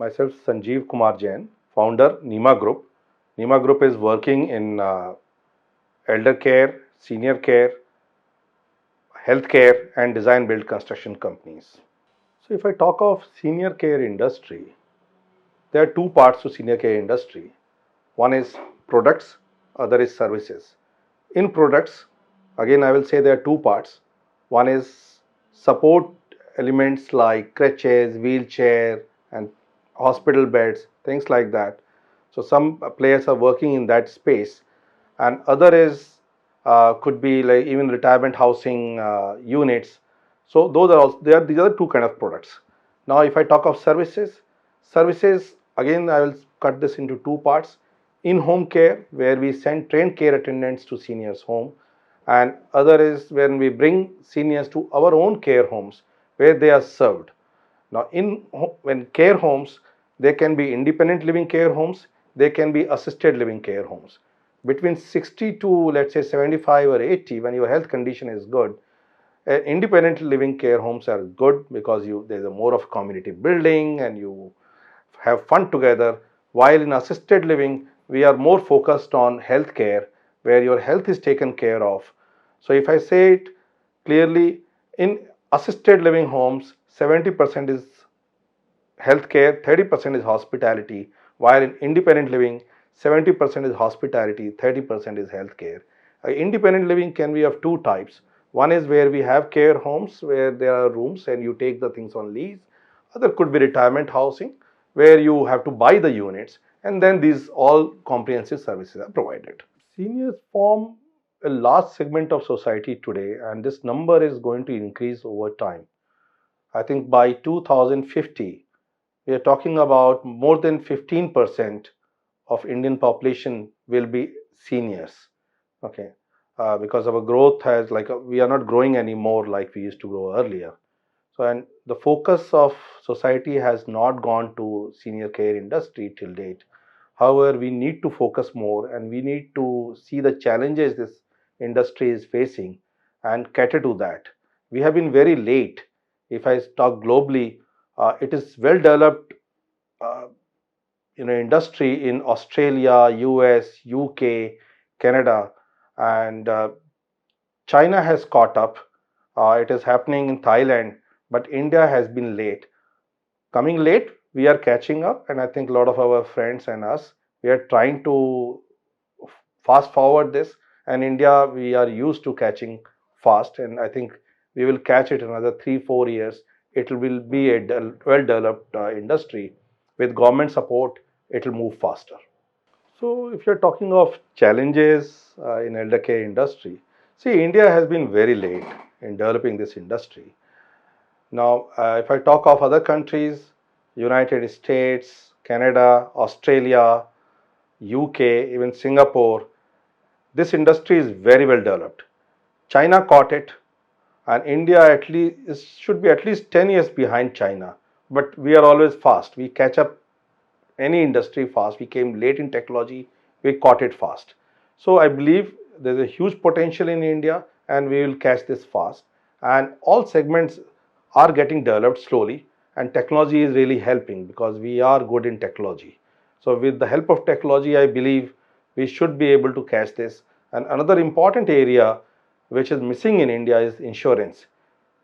Myself, Sanjeev Jain, founder, NEMA Group. NEMA Group is working in elder care, senior care, healthcare, and design build construction companies. So, if I talk of senior care industry, there are two parts to senior care industry. One is products, other is services. In products, again, I will say there are two parts. One is support elements like crutches, wheelchair, and hospital beds, things like that. So some players are working in that space, and other is could be like even retirement housing units. So those are also there. These are the two kind of products. Now, if I talk of services again I will cut this into two parts. In-home care, where we send trained care attendants to seniors' home, and other is when we bring seniors to our own care homes where they are served. Now, when care homes, they can be independent living care homes, they can be assisted living care homes. Between 60 to let's say 75 or 80, when your health condition is good, independent living care homes are good because there's a more of community building and you have fun together. While in assisted living, we are more focused on health care where your health is taken care of. So if I say it clearly, in assisted living homes, 70% is healthcare, 30% is hospitality, while in independent living, 70% is hospitality, 30% is healthcare. Independent living can be of two types. One is where we have care homes where there are rooms and you take the things on lease. Other could be retirement housing where you have to buy the units, and then these all comprehensive services are provided. Seniors form a large segment of society today, and this number is going to increase over time. I think by 2050, we are talking about more than 15% of Indian population will be seniors. Okay, because our growth has we are not growing anymore like we used to grow earlier. So, and the focus of society has not gone to senior care industry till date. However, we need to focus more and we need to see the challenges this industry is facing and cater to that. We have been very late. If I talk globally, it is well developed uh, industry in Australia, US, UK, Canada, and China has caught up. It is happening in Thailand, but India has been late. Coming late, we are catching up, and I think a lot of our friends and us, we are trying to fast forward this. And India, we are used to catching fast, and I think we will catch it in another 3 4 years. It will be a well developed industry with government support. It will move faster. So, if you're talking of challenges in elder care industry, see, India has been very late in developing this industry. Now, if I talk of other countries, United States, Canada, Australia, UK, even Singapore, this industry is very well developed. China caught it, and India at least should be at least 10 years behind China. But we are always fast. We catch up any industry fast. We came late in technology, we caught it fast. So I believe there's a huge potential in India and we will catch this fast. And all segments are getting developed slowly, and technology is really helping because we are good in technology. So with the help of technology, I believe we should be able to catch this. And another important area which is missing in India is insurance.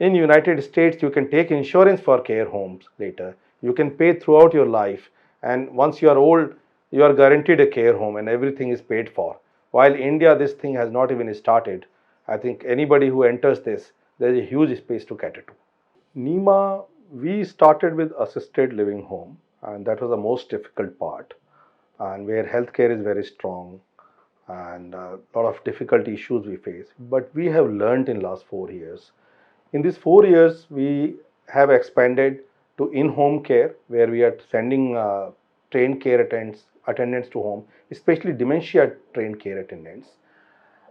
In United States, you can take insurance for care homes later. You can pay throughout your life, and once you are old, you are guaranteed a care home and everything is paid for. While India, this thing has not even started. I think anybody who enters this, there is a huge space to cater to. NEMA, we started with assisted living home, and that was the most difficult part, and where healthcare is very strong and a lot of difficult issues we face. But we have learned in last 4 years. In these 4 years, we have expanded to in-home care, where we are sending trained care attendants to home, especially dementia trained care attendants.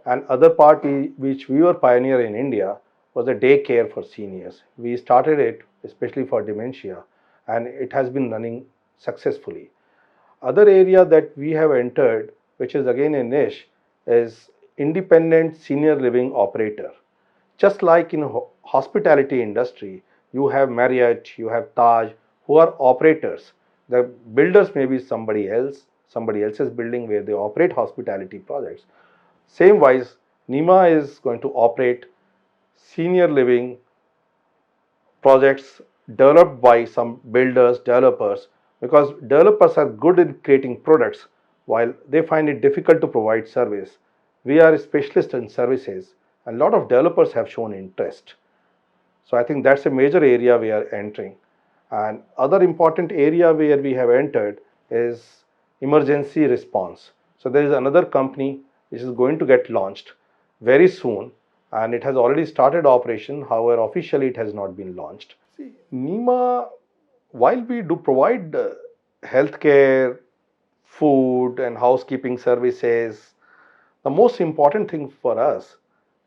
And other part which we were pioneer in India was the day care for seniors. We started it especially for dementia, and it has been running successfully. Other area that we have entered, which is again a niche, is independent senior living operator. Just like in hospitality industry, you have Marriott, you have Taj, who are operators. The builders may be somebody else's building where they operate hospitality projects. Same wise, NEMA is going to operate senior living projects developed by some builders, developers, because developers are good in creating products while they find it difficult to provide service. We are specialists in services and a lot of developers have shown interest. So I think that's a major area we are entering. And other important area where we have entered is emergency response. So there is another company which is going to get launched very soon and it has already started operation. However, officially it has not been launched. See, NEMA, while we do provide healthcare, food and housekeeping services, the most important thing for us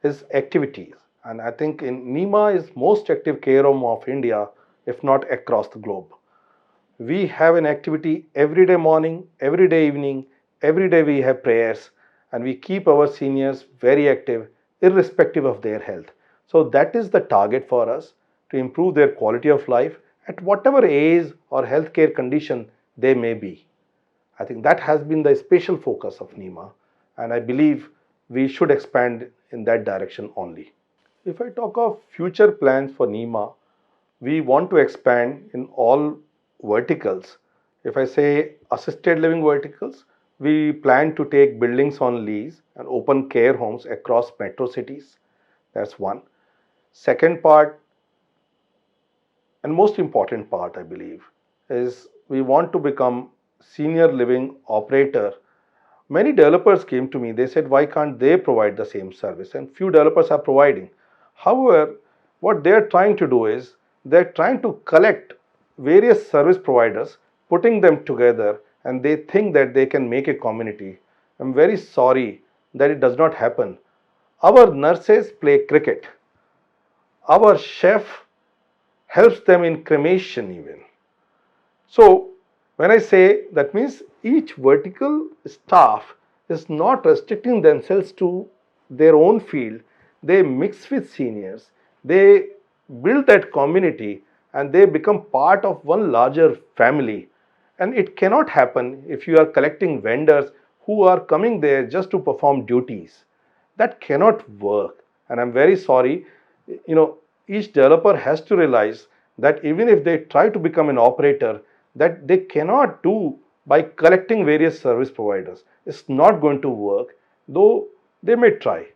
is activities. And I think in NEMA is most active care home of India, if not across the globe. We have an activity every day morning, every day evening, every day we have prayers and we keep our seniors very active irrespective of their health. So that is the target for us, to improve their quality of life at whatever age or healthcare condition they may be. I think that has been the special focus of NEMA and I believe we should expand in that direction only. If I talk of future plans for NEMA, we want to expand in all verticals. If I say assisted living verticals, we plan to take buildings on lease and open care homes across metro cities. That's one. Second part, and most important part, I believe, is we want to become senior living operator. Many developers came to me, they said, why can't they provide the same service? And few developers are providing. However, what they're trying to do is, they're trying to collect various service providers, putting them together, and they think that they can make a community. I'm very sorry that it does not happen. Our nurses play cricket. Our chef helps them in cremation even. So when I say, that means each vertical staff is not restricting themselves to their own field. They mix with seniors, they build that community and they become part of one larger family. And it cannot happen if you are collecting vendors who are coming there just to perform duties. That cannot work. And I'm very sorry, each developer has to realize that even if they try to become an operator, that they cannot do by collecting various service providers. It's not going to work, though they may try.